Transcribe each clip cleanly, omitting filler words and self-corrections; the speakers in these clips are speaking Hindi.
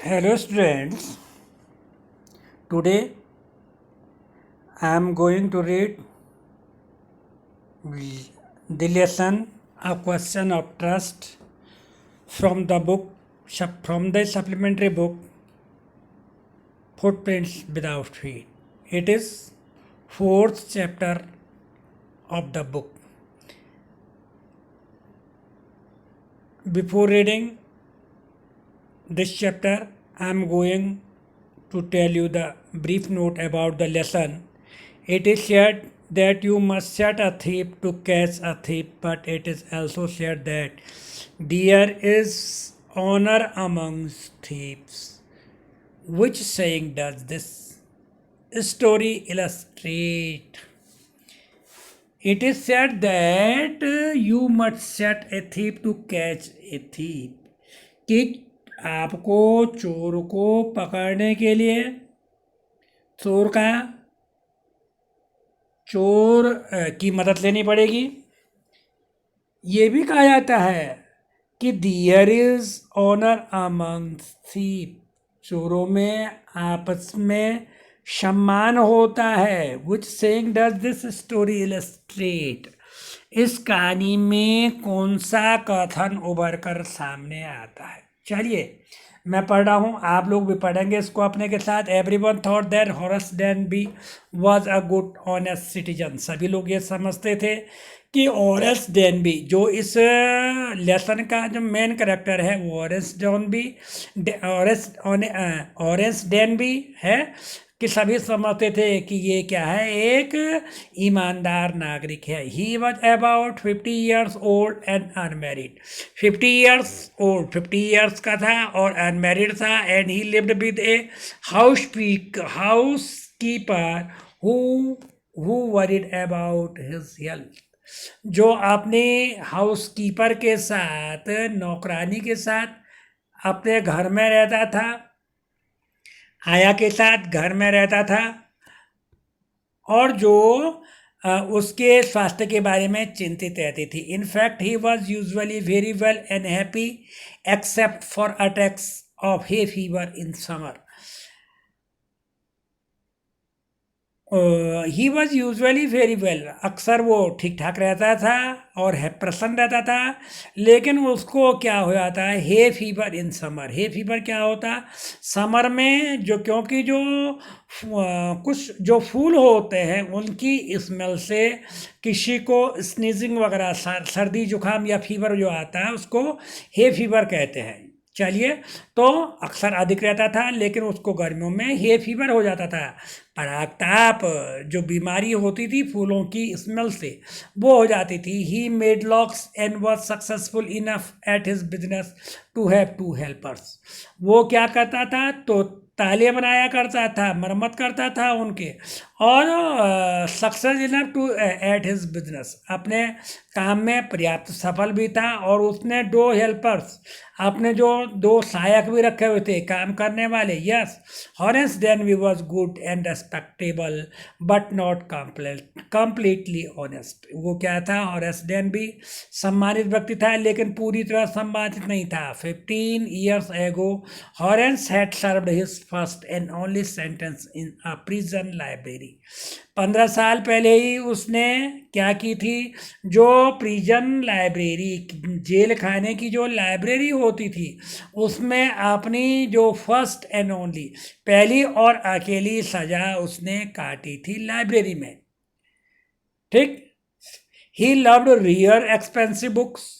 Hello students, today I am going to read the lesson A Question of Trust from the book, from the supplementary book Footprints Without Feet. It is fourth chapter of the book. Before reading this chapter, I am going to tell you the brief note about the lesson. It is said that you must set a thief to catch a thief, but it is also said that there is honor amongst thieves. Which saying does this story illustrate? It is said that you must set a thief to catch a thief. कि आपको चोर को पकड़ने के लिए चोर की मदद लेनी पड़ेगी। ये भी कहा जाता है कि there is honour amongst thief, चोरों में आपस में सम्मान होता है। Which saying does this story illustrate, इस कहानी में कौन सा कथन उभर कर सामने आता है। चलिए मैं पढ़ रहा हूँ, आप लोग भी पढ़ेंगे इसको अपने के साथ। Everyone thought that Horace Denby was a good honest citizen, सभी लोग ये समझते थे कि हॉरेस डेनबी, जो इस लेसन का जो मेन कैरेक्टर है वो हॉरेस डेनबी है, कि सभी समझते थे कि ये क्या है, एक ईमानदार नागरिक है। He was about 50 years old and unmarried. 50 years का था और अनमेरिड था। And he lived with a house keeper who worried about his health, जो अपने हाउस कीपर के साथ, नौकरानी के साथ अपने घर में रहता था, आया के साथ घर में रहता था, और जो उसके स्वास्थ्य के बारे में चिंतित रहती थी। In fact he was usually very well and happy except for attacks of hay fever in summer. He was usually very well, अक्सर वो ठीक ठाक रहता था और प्रसन्न रहता था, लेकिन उसको क्या हो जाता है, hay fever in summer. Hay fever क्या होता, समर में जो, क्योंकि जो कुछ जो फूल होते हैं उनकी स्मेल से किसी को स्नीजिंग वगैरह, सर्दी जुकाम या फीवर जो आता है उसको हे फीवर कहते हैं। चलिए, तो अक्सर अधिक रहता था, लेकिन उसको गर्मियों में हे फीवर हो जाता था। परागताप जो बीमारी होती थी फूलों की स्मेल से, वो हो जाती थी। He made locks and was successful enough at his business to have 2 helpers. वो क्या करता था, तो ताले बनाया करता था, मरम्मत करता था उनके, और success enough to at his business, अपने काम में पर्याप्त सफल भी था। और उसने 2 हेल्पर्स, अपने जो 2 सहायक भी रखे हुए थे काम करने वाले। Yes, Horace Denby was good and respectable but not completely honest. वो क्या था, हॉरेस डेनबी सम्मानित व्यक्ति था लेकिन पूरी तरह सम्मानित नहीं था। 15 years ago Horace had served his first and only sentence in a prison library. 15 साल पहले ही उसने क्या की थी, जो प्रिजन लाइब्रेरी, जेल खाने की जो लाइब्रेरी होती थी, उसमें अपनी जो फर्स्ट एंड ओनली, पहली और अकेली सजा उसने काटी थी लाइब्रेरी में। ठीक। He loved rear expensive books.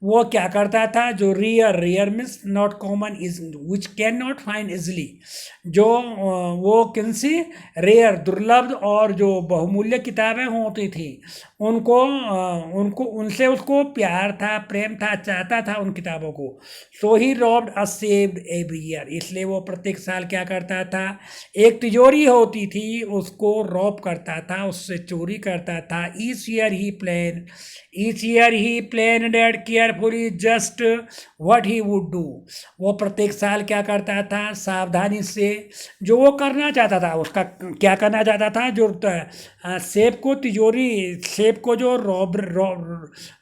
वो क्या करता था, जो rear means not common, is which can not find easily, जो वो किनसी रेयर, दुर्लभ और जो बहुमूल्य किताबें होती थी उनको उनसे उसको प्यार था, प्रेम था, चाहता था उन किताबों को। सो ही रॉब्ड अ सेव्ड एवरी ईयर, इसलिए वो प्रत्येक साल क्या करता था, एक तिजोरी होती थी उसको रॉब करता था, उससे चोरी करता था। Each year he plan dead carefully just what he would do. वो प्रत्येक साल क्या करता था, सावधानी से जो वो करना चाहता था, उसका क्या करना चाहता था, जो सेब को जो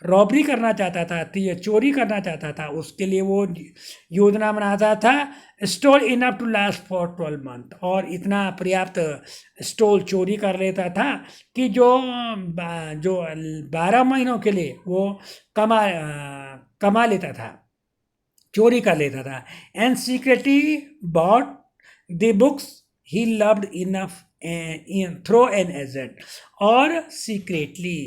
रॉबरी करना चाहता था, चोरी करना चाहता था, उसके लिए वो योजना बनाता था stole enough to last for 12 month, और इतना पर्याप्त स्टोल चोरी कर लेता था कि जो 12 महीनों के लिए वो कमा लेता था, चोरी कर लेता था। And secretly bought the books he loved enough through an agent, और सीक्रेटली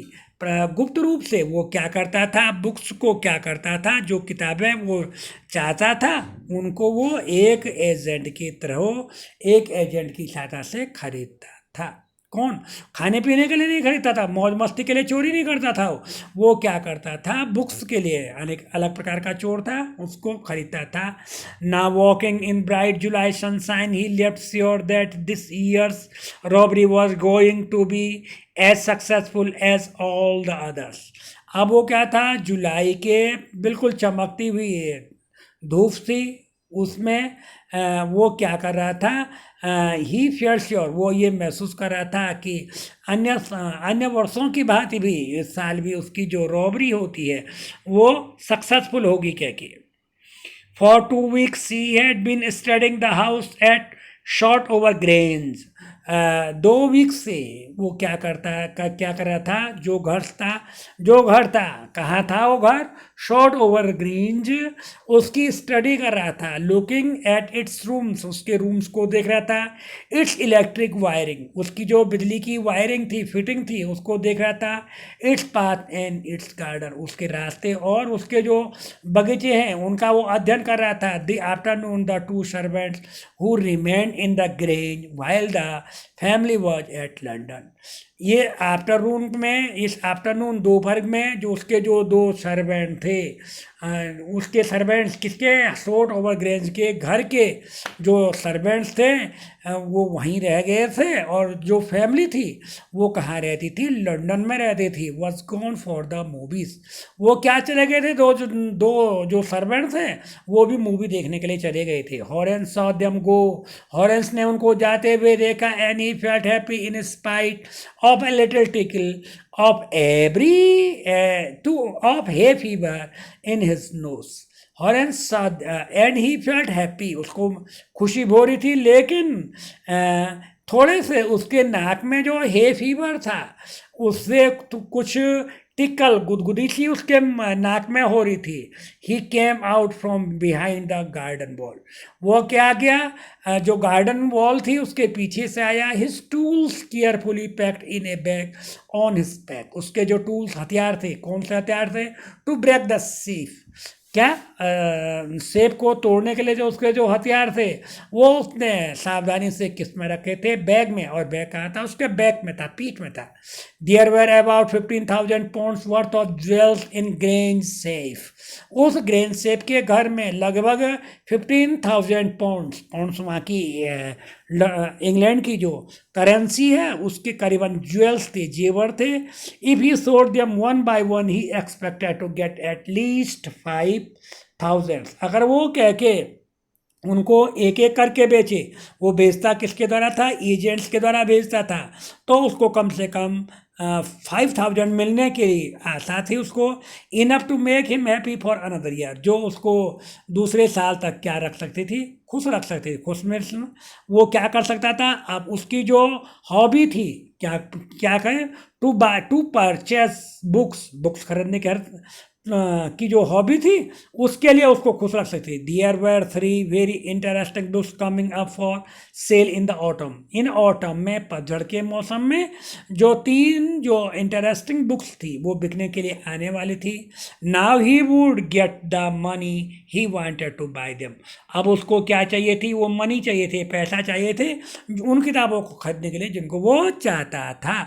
गुप्त रूप से वो क्या करता था, बुक्स को क्या करता था, जो किताबें वो चाहता था उनको वो एक एजेंट की तरह, एक एजेंट की सहायता से खरीदता था। कौन? खाने पीने के लिए नहीं खरीदता था, मौज मस्ती के लिए चोरी नहीं करता था, वो क्या करता था, बुक्स के लिए अनेक अलग प्रकार का चोर था, उसको खरीदता था। ना walking in bright July sunshine he left sure that this year's robbery was going to be as successful as all the others. अब वो क्या था, जुलाई के बिल्कुल चमकती हुई धूप थी, उसमें वो क्या कर रहा था, ही फेयर श्योर, वो ये महसूस कर रहा था कि अन्य वर्षों की भांति भी इस साल भी उसकी जो रॉबरी होती है वो सक्सेसफुल होगी। क्या कि for 2 weeks he had been studying the house at short over grains. 2 week से वो क्या कर रहा था, जो घर था, कहाँ था वो घर, शॉर्ट ओवर ग्रीन्स, उसकी स्टडी कर रहा था। लुकिंग एट इट्स रूम्स, उसके रूम्स को देख रहा था। इट्स इलेक्ट्रिक वायरिंग, उसकी जो बिजली की वायरिंग थी, फिटिंग थी, उसको देख रहा था। Its path and it's garden, उसके रास्ते और उसके जो बगीचे हैं उनका वो अध्ययन कर रहा था। The afternoon the 2 servants who remained in the grange while the family was at London. ये आफ्टरनून में, इस आफ्टरनून दोपहर में जो उसके जो 2 सर्वेंट थे, उसके सर्वेंट्स किसके, शॉर्ट ओवर ग्रेंज के घर के जो सर्वेंट्स थे वो वहीं रह गए थे, और जो फैमिली थी वो कहाँ रहती थी, लंदन में रहती थी। Was gone for the movies, वो क्या चले गए थे, दो जो सर्वेंट्स हैं वो भी मूवी देखने के लिए चले गए थे। हॉरेंस सॉ देम गो, हॉरेंस ने उनको जाते हुए देखा। And he felt happy in spite of a little tickle of of hay fever in his nose. Horace and he felt happy, उसको खुशी हो रही थी, लेकिन थोड़े से उसके नाक में जो हे फीवर था उससे तो कुछ टिकल, गुदगुदी सी उसके नाक में हो रही थी। He came out from behind the garden wall, वो क्या गया, जो गार्डन वॉल थी उसके पीछे से आया। His tools carefully packed in A bag on his back, उसके जो टूल्स, हथियार थे, कौन से हथियार थे, टू ब्रेक द सीफ, क्या सेब को तोड़ने के लिए जो उसके जो हथियार थे वो उसने सावधानी से किस में रखे थे, बैग में, और बैग कहाँ था, उसके बैग में था, पीठ में था। There were about 15,000 pounds worth of jewels in grain safe, उस ग्रेन सेफ के घर में लगभग 15,000 पाउंड्स, वहाँ की इंग्लैंड की जो करेंसी है उसके करीबन ज्वेल्स थे, जेवर थे। If he sold them one by one he expected to get at least 5,000। अगर वो कह के उनको एक एक करके बेचे, वो बेचता किसके द्वारा था, एजेंट्स के द्वारा बेचता था, तो उसको कम से कम 5,000 मिलने के लिए, साथ ही उसको enough to make him happy for another year, जो उसको दूसरे साल तक क्या रख सकती थी, खुश रख सकती थी। खुश में वो क्या कर सकता था, अब उसकी जो हॉबी थी, क्या क्या कहें, टू परचेस बुक्स खरीदने के की जो हॉबी थी उसके लिए उसको खुश रख सकती थी। There were 3 very interesting books coming up for sale in the autumn, in autumn में, पतझड़ के मौसम में जो 3 जो इंटरेस्टिंग बुक्स थी वो बिकने के लिए आने वाली थी। Now he would get the money he wanted to buy them, अब उसको क्या चाहिए थी, वो मनी चाहिए थे, पैसा चाहिए थे उन किताबों को खरीदने के लिए जिनको वो चाहता था।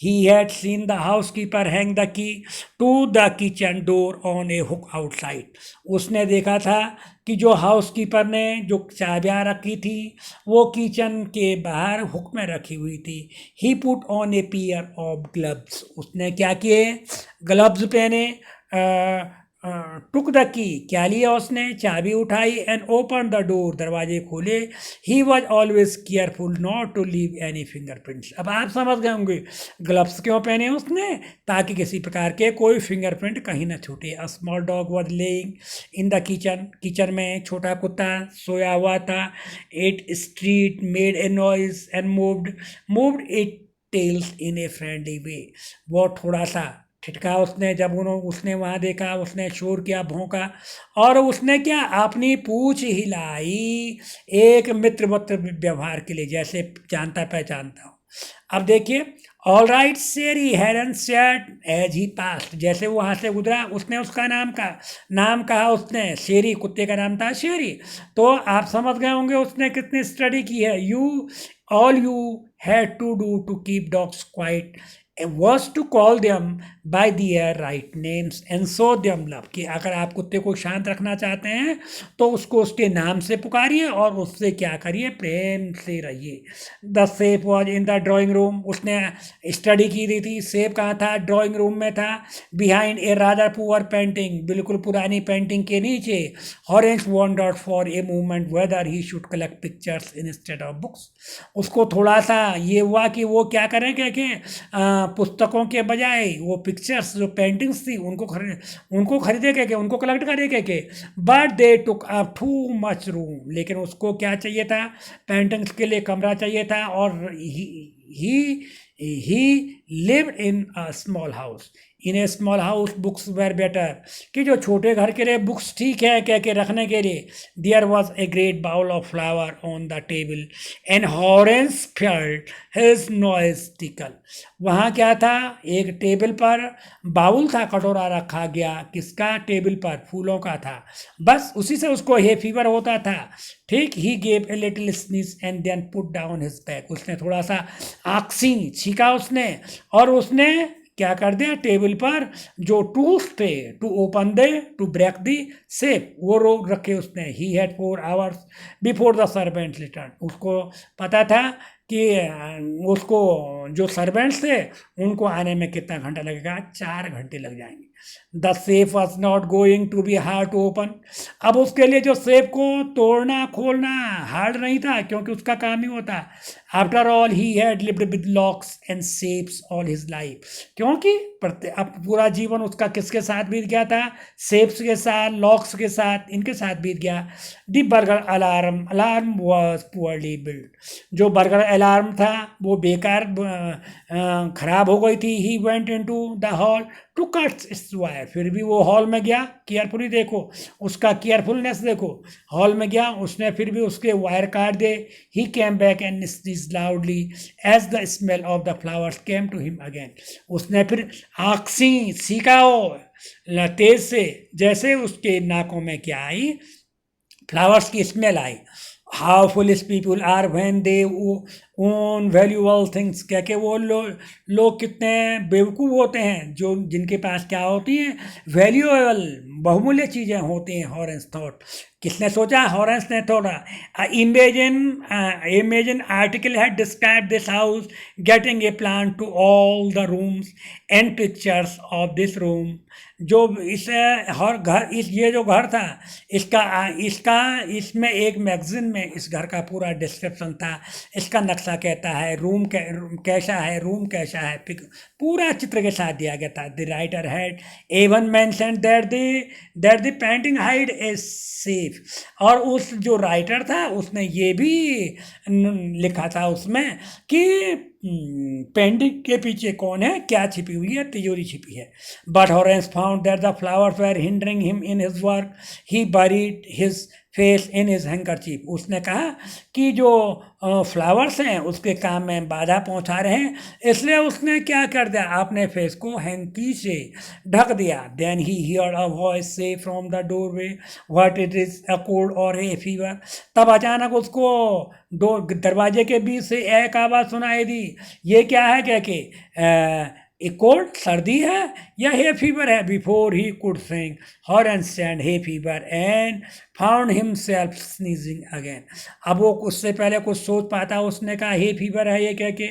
He had seen the housekeeper hang the key to the kitchen door on a hook outside, उसने देखा था कि जो हाउस कीपर ने जो चाबियाँ रखी थी वो किचन के बाहर हुक में रखी हुई थी। He put on a pair of gloves, उसने क्या किए, ग्लव्स पहने, टुक द की, क्या लिया उसने, चाबी उठाई, एंड ओपन द डोर, दरवाजे खोले। He was always careful not to leave any fingerprints. अब आप समझ गए होंगे ग्लव्स क्यों पहने उसने, ताकि किसी प्रकार के कोई फिंगरप्रिंट कहीं ना छूटे। A small dog was laying in the kitchen, kitchen में एक छोटा कुत्ता सोया हुआ था। It street made a noise and moved it tells in a friendly way. वो थोड़ा सा ठिठका उसने, जब उन्होंने उसने वहाँ देखा, उसने शोर किया, भौंका, और उसने क्या, अपनी पूंछ हिलाई, एक मित्रवत व्यवहार के लिए, जैसे जानता पहचानता हो। अब देखिए, ऑल राइट शेरी हेरन सेड एज ही पास्ट, जैसे वो वहाँ से गुजरा, उसने उसका नाम कहा उसने, शेरी, कुत्ते का नाम था शेरी। तो आप समझ गए होंगे उसने कितनी स्टडी की है। All you had to do to keep dogs quiet was to call them by their right names and show them love, कि अगर आप कुत्ते को शांत रखना चाहते हैं तो उसको उसके नाम से पुकारिए और उससे क्या करिए, प्रेम से रहिए। The safe was in the drawing room, उसने स्टडी की रही थी, सेफ कहाँ था, ड्राइंग रूम में था। Behind a rather poor painting, बिल्कुल पुरानी पेंटिंग के नीचे। Horace wondered for a moment whether he should collect pictures instead of books. उसको थोड़ा सा ये हुआ कि वो क्या करें, क्या पुस्तकों के बजाय वो पिक्चर्स जो पेंटिंग्स थी उनको खरीदे के उनको कलेक्ट करे के। But they took up too much room, लेकिन उसको क्या चाहिए था, पेंटिंग्स के लिए कमरा चाहिए था। और he lived in a small house, in a small house books were better, कि जो छोटे घर के लिए बुक्स ठीक है कह के रखने के लिए। There was a great bowl of flower on the table and Horace felt his nose tickle. वहाँ क्या था, एक टेबल पर बाउल था, कटोरा रखा गया, किसका, टेबल पर, फूलों का था। बस उसी से उसको हे फीवर होता था। ठीक, he gave a little sneeze and then put down his bag, उसने थोड़ा सा ऑक्सीन छीका उसने, और उसने क्या कर दिया, टेबल पर जो टूल्स थे to open the to break the safe, वो रोक रखे उसने। He had 4 hours before the servant return, उसको पता था कि उसको जो सर्वेंट्स थे उनको आने में कितना घंटा लगेगा, 4 घंटे लग जाएंगे। The safe was not going to be hard to open, अब उसके लिए जो सेफ को तोड़ना खोलना हार्ड नहीं था, क्योंकि उसका काम ही होता। After all he had lived with locks and safes all his life, क्योंकि अब पूरा जीवन उसका किसके साथ बीत गया था, सेफ्स के साथ, लॉक्स के साथ, इनके साथ बीत गया। The burglar alarm was poorly build, जो बर्गर अलार्म था वो बेकार खराब हो गई थी। He went into the hall to cut its wire, फिर भी वो हॉल में गया, केयरफुली देखो उसका केयरफुलनेस देखो, हॉल में गया उसने, फिर भी उसके वायर काट दे। He came back and sneeze loudly as the smell of the flowers came to him again, उसने फिर आँखी सीखा हो तेज से, जैसे उसके नाकों में क्या आई, फ्लावर्स की स्मेल आई। How foolish people are when they own valuable things, क्या कि वो लोग कितने बेवकूफ़ होते हैं जो जिनके पास क्या होती हैं, वैल्यूएबल, बहुमूल्य चीज़ें होती हैं। हॉरेंस थॉट, किसने सोचा, हॉरेंस ने थोड़ा। Imagine article had describe this house getting a plan to all the rooms and pictures of this room, जो इस हर घर, इस ये जो घर था इसका इसका इसमें एक मैगजीन में इस घर का पूरा डिस्क्रिप्शन था। इसका नक्शा कहता है रूम कैसा है, रूम कैसा है, पूरा चित्र के साथ दिया गया था। The writer had even mention that the painting hide a safe, और उस जो राइटर था उसने ये भी लिखा था उसमें कि पेंटिंग के पीछे कौन है, क्या छिपी हुई है, तिजोरी छिपी है। But Horace found that the flowers were hindering him in his work, he buried his face in his handkerchief, उसने कहा कि जो फ्लावर्स हैं उसके काम में बाधा पहुंचा रहे हैं, इसलिए उसने क्या कर दिया, अपने फेस को हैंकी से ढक दिया। Then he heard a voice say from the doorway what it is a cold or a fever, तब अचानक उसको दरवाजे के बीच से एक आवाज़ सुनाई दी, ये क्या है, क्या कि ए कोल्ड, सर्दी है, या हे फीवर है। Before he could think Horace said hay fever and found himself sneezing again, अब वो उससे पहले कुछ सोच पाता उसने कहा हे फीवर है ये कह के,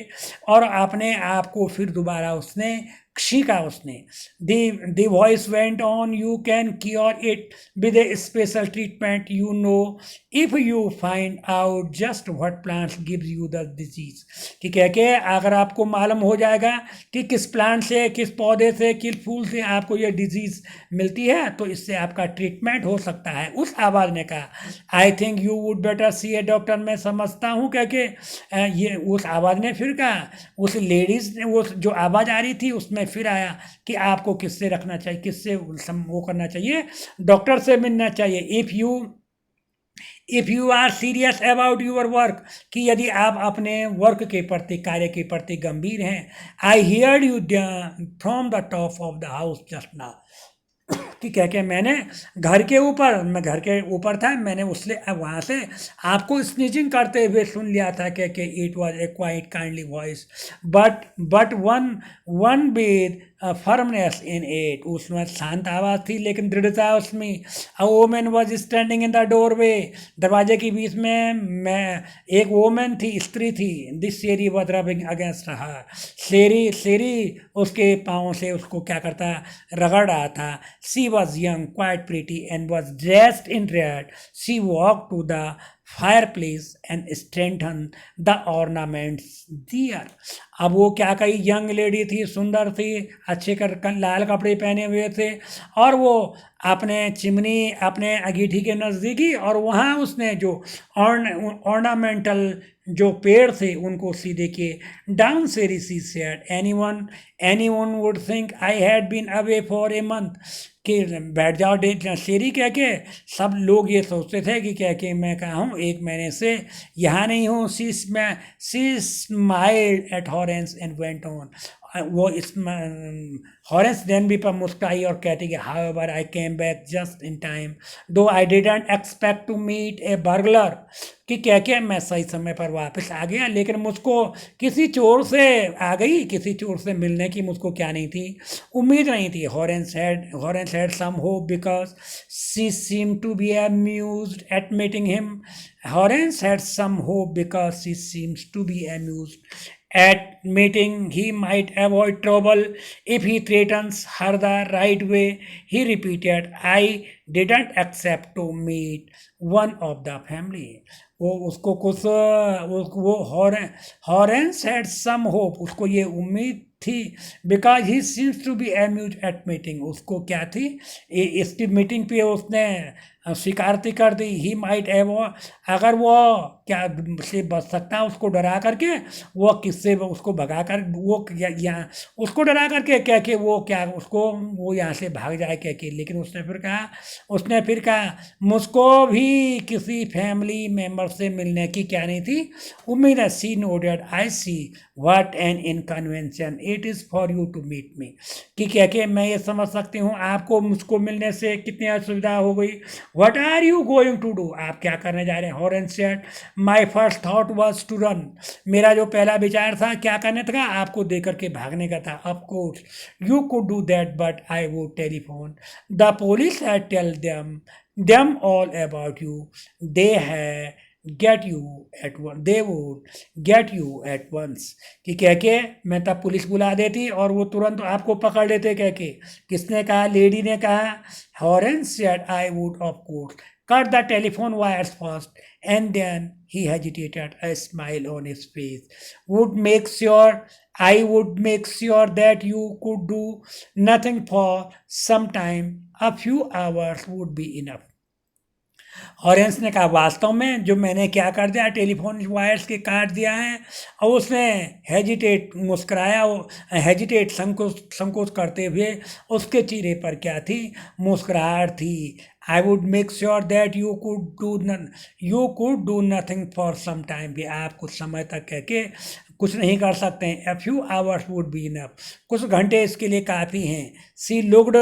और अपने आप को फिर दोबारा उसने छींका उसने। The voice went on, you can cure it with A special treatment, you know, if you find out just what plants gives you the disease. कि कह के अगर आपको मालूम हो जाएगा कि किस प्लांट से, किस पौधे से, किस फूल से आपको ये डिजीज मिलती है, तो इससे आपका ट्रीटमेंट हो सकता है। उस आवाज़ ने कहा, I think you would better C A doctor, मैं समझता हूँ कह के ये उस आवाज़ ने फिर कहा, उस लेडीज़ ने, वो जो आवाज़ आ रही थी उसमें फिर आया कि आपको किससे रखना चाहिए, किससे वो करना चाहिए, डॉक्टर से मिलना चाहिए। If you are serious about your work, कि यदि आप अपने वर्क के प्रति, कार्य के प्रति गंभीर हैं। I hear you from the top of the house just now, कि कह के मैंने घर के ऊपर, मैं घर के ऊपर था, मैंने उससे वहाँ से आपको स्नीचिंग करते हुए सुन लिया था। कह के it was a quiet kindly voice, but one one with firmness in it, उसमें शांत आवाज़ थी लेकिन दृढ़ता उसमें। A women was standing in the doorway, दरवाजे के बीच में मैं एक वोमेन थी, स्त्री थी। This Sheri was rubbing against her, शेरी उसके पाँव से उसको क्या करता, रगड़ रहा था। सी was young, quite pretty, and was dressed in red. She walked to the fireplace and strengthened the ornaments there. अब वो क्या कही, यंग लेडी थी, सुंदर थी, अच्छे लाल कपड़े पहने हुए थे, और वो अपने चिमनी, अपने अंगीठी के नज़दीकी, और वहाँ उसने जो ऑर्नामेंटल जो पेड़ थे उनको सीधे किए। डाउन सेरी she said, anyone would think I had been away for a month, कि बैठ जाओ शेरी कह के, सब लोग ये सोचते थे कि कह के मैं कहा हूँ 1 महीने से यहाँ नहीं हूँ। She smiled at Horace and went on, वो हॉरेंस देन भी पर मुस्कुराई और कहती कि however I came back just in time, though I didn't expect to meet a burglar, कि कह के मैं सही समय पर वापस आ गया, लेकिन मुझको किसी चोर से आ गई, किसी चोर से मिलने की मुझको क्या नहीं थी, उम्मीद नहीं थी। Horace had some hope because she seemed to be amused at meeting him. Horace had some hope because she seems to be amused at meeting. He might avoid trouble if he threatens her the right way. He repeated, I didn't accept to meet one of the family. वो उसको कुछ वो हॉरेंस हैड सम होप, उसको ये उम्मीद थी, because he seems to be amuse at meeting, उसको क्या थी, इसकी मीटिंग पे उसने स्वीकारती कर दी। ही माइट एव, अगर वो क्या से बच सकता है, उसको डरा करके, वो किससे उसको भगा कर, वो यहाँ उसको डरा करके क्या कि वो क्या उसको वो यहाँ से भाग जाए क्या कि, लेकिन उसने फिर कहा मुझको भी किसी फैमिली मेम्बर से मिलने की क्या नहीं थी उम्मीद है। She noted, I see what an inconvenience it is for you to meet me, कि कह के मैं ये समझ सकती हूँ आपको मुझको मिलने से कितनी असुविधा हो गई। What are you going to do, आप क्या करने जा रहे हैं। Horace said, my first thought was to run, मेरा जो पहला विचार था क्या करने था, आपको देकर के भागने का था। Of course you could do that but I would telephone the police had tell them all about you, they had get you at once, they would get you at once, कि कह के मैं तब पुलिस बुला देती और वो तुरंत आपको पकड़ लेते। कह के किसने कहा, लेडी ने कहा। Horace said, I would of course cut the telephone wires first, and then he hesitated, a smile on his face. I would make sure that you could do nothing for some time. A few hours would be enough. हॉरेंस ने कहा वास्तव में जो मैंने क्या कर दिया, टेलीफोन वायर्स के काट दिया है। और उसने हेजिटेट मुस्कराया, हेजिटेट संकोच करते हुए उसके चेहरे पर क्या थी, मुस्कुराहट थी। I would make sure that you could do nothing for some time, भी आप कुछ समय तक कह के कुछ नहीं कर सकते हैं। A few hours would be enough, कुछ घंटे इसके लिए काफ़ी हैं। She looked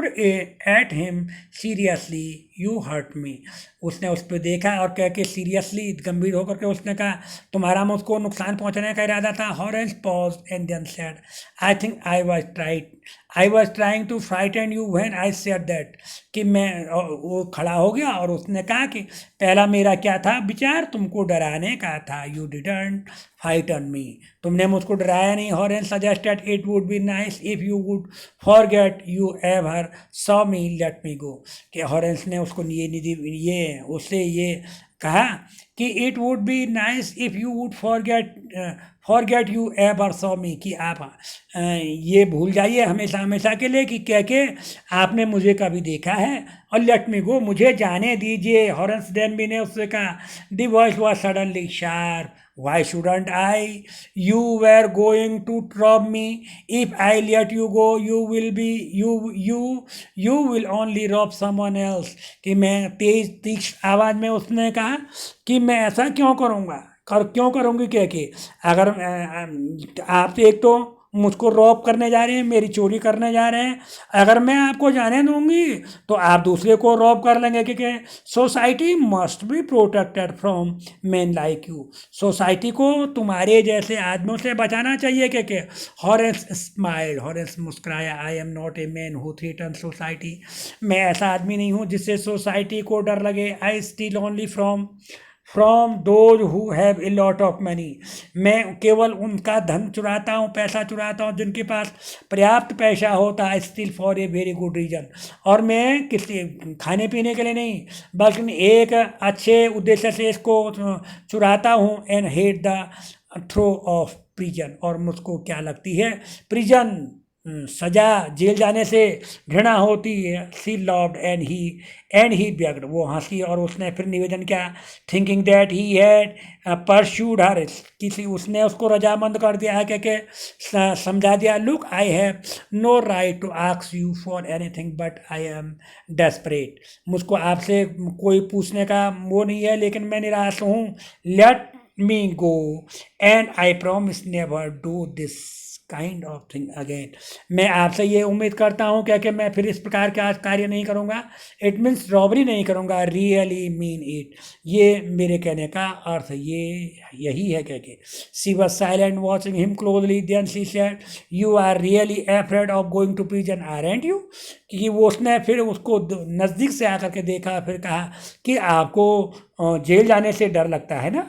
at him seriously, you hurt me, उसने उस पर देखा और कह के सीरियसली गंभीर होकर के उसने कहा तुम्हारा मुझको नुकसान पहुंचाने का इरादा था। Horace paused and then said, I think I was trying to frighten you when I said that, कि मैं वो खड़ा हो गया और उसने कहा कि पहला मेरा क्या था विचार, तुमको डराने का था। You didn't fight on me, तुमने मुझको डराया नहीं। Horace suggested it would be nice if you would forget you ever saw me let me go, कि हॉरेंस ने उसको ये उससे ये कहा कि it would be nice if you would forget you ever saw me, कि आप ये भूल जाइए हमेशा हमेशा के लिए कि क्या के आपने मुझे कभी देखा है, और लेट मी गो, मुझे जाने दीजिए। हॉरेंस डेनबी ने उससे कहा। The voice was suddenly sharp, why shouldn't I? You were going to rob me. If I let you go, you will only rob someone else. कि मैं तेज तीक्ष्ण आवाज में उसने कहा कि मैं ऐसा क्यों करूँगा, क्यों करूँगी, क्या कि अगर आप एक तो मुझको रॉब करने जा रहे हैं, मेरी चोरी करने जा रहे हैं, अगर मैं आपको जाने दूंगी तो आप दूसरे को रॉब कर लेंगे, क्योंकि society must be protected from man like you, society को तुम्हारे जैसे आदमियों से बचाना चाहिए। क्योंकि हॉरेंस स्माइल, हॉरेंस मुस्कुराया। I am not a man who threaten society, मैं ऐसा आदमी नहीं हूँ जिससे सोसाइटी को डर लगे। I steal only from those who have a lot of money, मैं केवल उनका धन चुराता हूँ, पैसा चुराता हूँ जिनके पास पर्याप्त पैसा होता है। Still for a very good reason, और मैं किसी खाने पीने के लिए नहीं बल्कि एक अच्छे उद्देश्य से इसको चुराता हूँ। And hate the throw of prison, और मुझको क्या लगती है प्रिजन, सजा, जेल जाने से घृणा होती है। She laughed and he begged, वो हंसी और उसने फिर निवेदन किया। Thinking that he had persuaded her, किसी उसने उसको रजामंद कर दिया है, क्योंकि समझा दिया। Look I have no right to ask you for anything but I am desperate, मुझको आपसे कोई पूछने का वो नहीं है, लेकिन मैं निराश हूँ। Late me go and I promise never do this kind of thing again, मैं आपसे ये उम्मीद करता हूँ क्या कि मैं फिर इस प्रकार का कार्य नहीं करूँगा। इट मीन्स रॉबरी नहीं करूँगा, रियली मीन इट, ये मेरे कहने का अर्थ ये यही है। क्या कि she was silent watching him closely, then she said you are really afraid of going to prison aren't you, कि वो उसने फिर उसको नज़दीक से आकर के देखा, फिर कहा कि आपको जेल जाने से डर लगता है ना।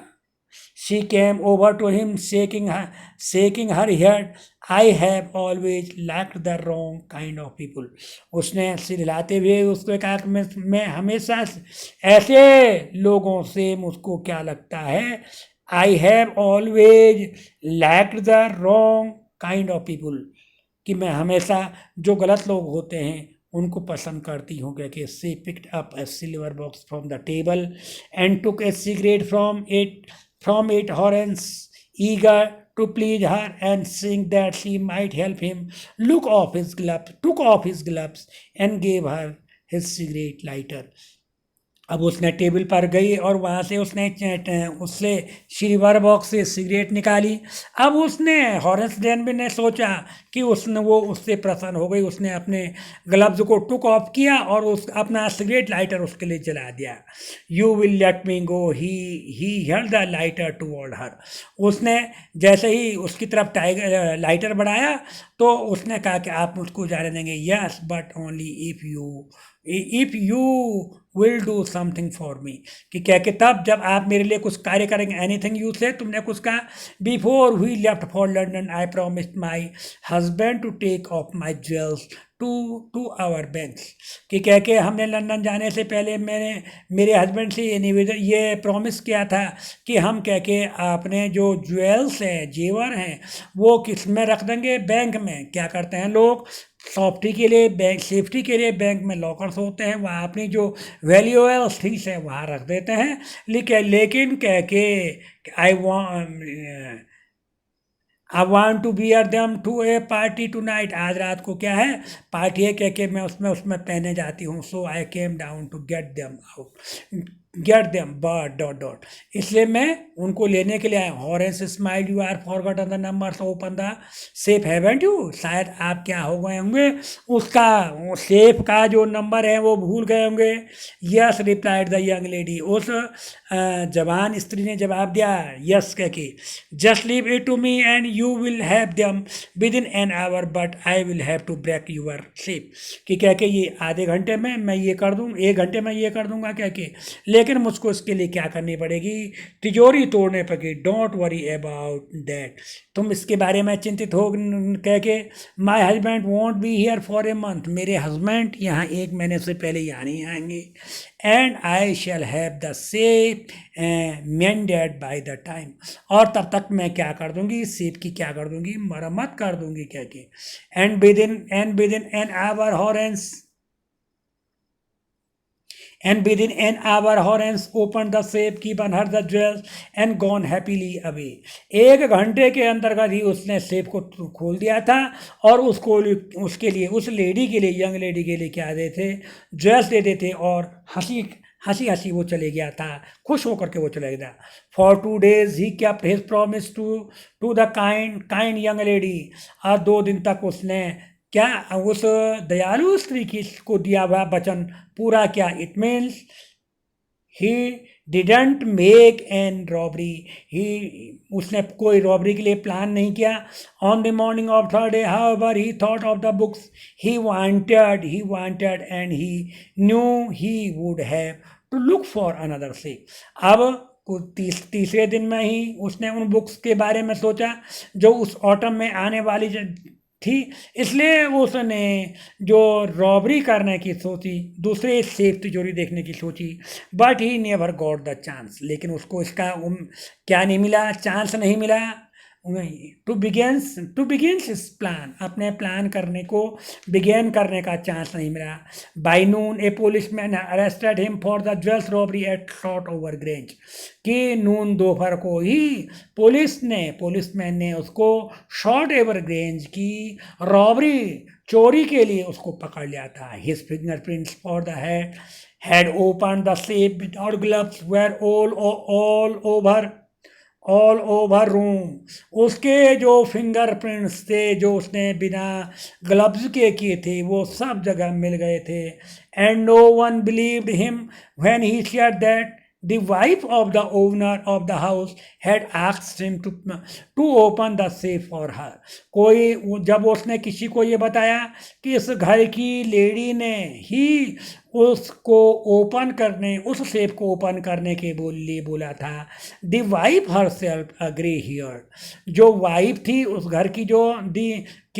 She came over to him, shaking her head. I have always liked the wrong kind of people. उसने सिर हिलाते हुए उसको कहा कि मैं हमेशा ऐसे लोगों से मुझको क्या लगता है। I have always liked the wrong kind of people, कि मैं हमेशा जो गलत लोग होते हैं उनको पसंद करती हूँ। क्योंकि she picked up a silver box from the table and took a cigarette from it. Horace, eager to please her and seeing that she might help him, took off his gloves and gave her his cigarette lighter. अब उसने टेबल पर गई और वहाँ से उससे सिल्वर बॉक्स से सिगरेट निकाली। अब उसने हॉरेंस डेनबी ने सोचा कि वो उससे प्रसन्न हो गई, उसने अपने ग्लव्स को टुक ऑफ किया और अपना सिगरेट लाइटर उसके लिए जला दिया। You will let me go, he held the lighter toward her, उसने जैसे ही उसकी तरफ लाइटर बढ़ाया तो उसने कहा कि आप मुझको जाने देंगे। Yes but only if you will do something for me, कि क्या कि तब जब आप मेरे लिए कुछ कार्य करेंगे। एनीथिंग यू से, तुमने कुछ कहा। Before we left for London I promised my husband to take off my jewels to our banks, कि कह के हमने लंदन जाने से पहले मैंने मेरे हस्बैंड से ये प्रॉमिस किया था कि हम कह के अपने जो ज्वेल्स हैं, जेवर हैं, वो किस में रख देंगे, बैंक में। क्या करते हैं लोग, सेफ्टी के लिए बैंक में लॉकर्स होते हैं, वहाँ अपनी जो वैल्यूएबल थिंग्स है वहाँ रख देते हैं। लेकिन कह के I want to bear them to a party tonight, आज रात को क्या है, पार्टी है, कह के मैं उसमें पहने जाती हूँ। So I came down to get them but ... इसलिए मैं उनको लेने के लिए आया। Horace smile, you are forgotten the number open the safe haven't you, शायद आप क्या हो गए होंगे, उसका सेफ का जो नंबर है वो भूल गए होंगे। Yes replied the young lady, उस जवान स्त्री ने जवाब दिया यस कह के। Just leave it to me and you will have them within an hour but I will have to break your sleep, कि कह के ये आधे घंटे में मैं ये कर दूँ, 1 घंटे में ये कर दूंगा कह के, लेकिन लेकिन मुझको इसके लिए क्या करनी पड़ेगी, तिजोरी तोड़ने पड़ेगी। डोंट वरी अबाउट दैट, तुम इसके बारे में चिंतित हो कह के। My husband want be here for a month, मेरे हस्बैंड यहाँ 1 महीने से पहले यहाँ नहीं आएंगे। And I shall have the safe मेंडेड by the time, और तब तक मैं क्या कर दूंगी, सेफ की क्या कर दूंगी, मरम्मत कर दूंगी कह के। And within an hour Horace and within an hour Horens opened the safe, given her the jewels and gone happily away। 1 घंटे के अंतर्गत ही उसने सेफ को खोल दिया था और उसको उसके लिए, उस लेडी के लिए, यंग लेडी के लिए क्या दे थे, ज्वेल्स दे देते, और हंसी हंसी वो चले गया था, खुश होकर के वो चले गया। फॉर 2 days ही kept his promise to the kind young lady, और 2 दिन तक उसने क्या उस दयालु स्त्री की को दिया हुआ वचन पूरा किया। It means he didn't make an robbery, he उसने कोई रॉबरी के लिए प्लान नहीं किया। On the morning of 3rd day however he thought of the books he wanted and he knew he would have to look for another safe. अब तीसरे दिन में ही उसने उन बुक्स के बारे में सोचा जो उस ऑटम में आने वाली थी, इसलिए उसने जो रॉबरी करने की सोची, दूसरे सेफ तिजोरी देखने की सोची। But he never got the chance, लेकिन उसको इसका क्या नहीं मिला, चांस नहीं मिला टू बिगिंस इस प्लान, अपने प्लान करने को बिगेन करने का चांस नहीं मिला। By noon a policeman arrested him for the jewels robbery at Shortover Grange, कि नून दोपहर को ही पुलिसमैन ने उसको शॉर्ट ओवर ग्रेंज की रॉबरी, चोरी के लिए उसको पकड़ लिया था। His fingerprints for the had open the safe without gloves were all over room, उसके जो फिंगरप्रिंट्स थे जो उसने बिना ग्लव्स के किए थे वो सब जगह मिल गए थे। And no one believed him when he said that the wife of the owner of the house had asked him to open the safe for her। जब उसने किसी को ये बताया कि इस घर की लेडी ने ही उसको उस सेफ को ओपन करने के लिए बोला था। The wife herself agree here, जो वाइफ थी उस घर की,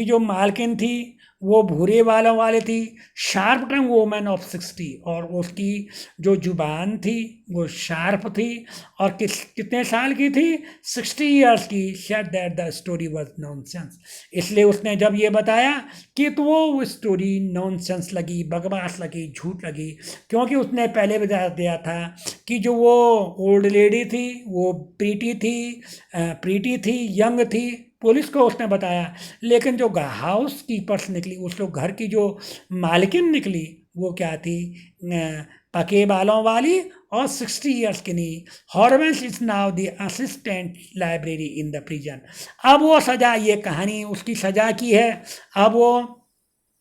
जो मालकिन थी, वो भूरे बालों वाली थी, शार्प टंग वोमेन ऑफ 60, और उसकी जो जुबान थी वो शार्प थी, और कितने साल की थी, 60 years की। Said that the story was nonsense, इसलिए उसने जब ये बताया कि तो वो स्टोरी नॉनसेंस लगी, बकवास लगी, झूठ लगी, क्योंकि उसने पहले बता दिया था कि जो वो ओल्ड लेडी थी वो प्रीटी थी, यंग थी। पुलिस को उसने बताया, लेकिन जो हाउस कीपर्स निकली, उस लोग घर की जो मालकिन निकली, वो क्या थी, पके बालों वाली और 60 years की नहीं। Horace is now the assistant library in the prison. अब वो सजा, ये कहानी उसकी सजा की है। अब वो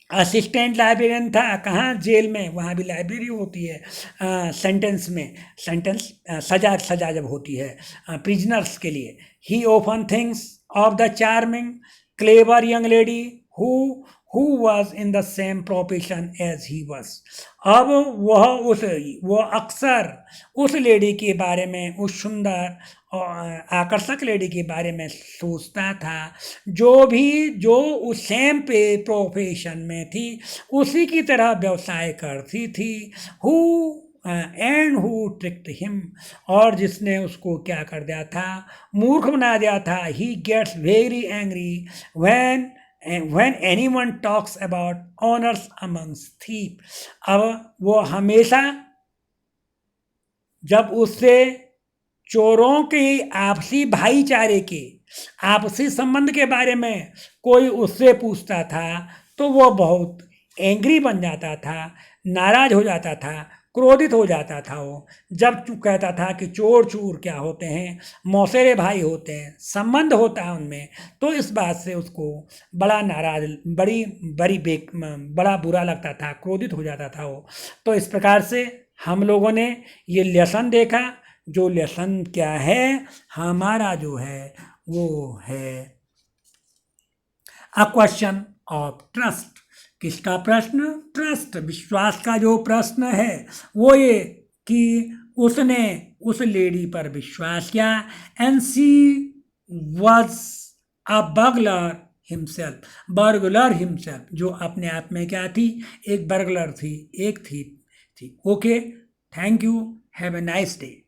असिस्टेंट लाइब्रेरियन था, कहाँ, जेल में, वहाँ भी लाइब्रेरी होती है। सजा जब होती है प्रिजनर्स के लिए। He open things of the charming, clever young lady who was in the same profession as he was। अब वो अक्सर उस लेडी के बारे में, उस सुंदर और आकर्षक लेडी के बारे में सोचता था जो उस सेम पे प्रोफेशन में थी, उसी की तरह व्यवसाय करती थी। एंड हु ट्रिक्ड हिम, और जिसने उसको क्या कर दिया था, मूर्ख बना दिया था। He gets very angry when anyone talks about honors amongst thieves। अब वो हमेशा जब उससे चोरों के आपसी भाईचारे के, आपसी संबंध के बारे में कोई उससे पूछता था तो वो बहुत एंग्री बन जाता था, नाराज हो जाता था, क्रोधित हो जाता था। वो जब कहता था कि चोर क्या होते हैं, मौसेरे भाई होते हैं, संबंध होता है उनमें, तो इस बात से उसको बड़ा नाराज, बड़ा बुरा लगता था, क्रोधित हो जाता था वो। तो इस प्रकार से हम लोगों ने ये लेसन देखा। जो लेसन क्या है, हमारा जो है वो है अ क्वेश्चन ऑफ ट्रस्ट। किसका प्रश्न? ट्रस्ट, विश्वास का जो प्रश्न है वो ये कि उसने उस लेडी पर विश्वास किया and she was a burglar himself, जो अपने आप में क्या थी, एक बर्गलर थी, एक थी। Okay, thank you, have a nice day.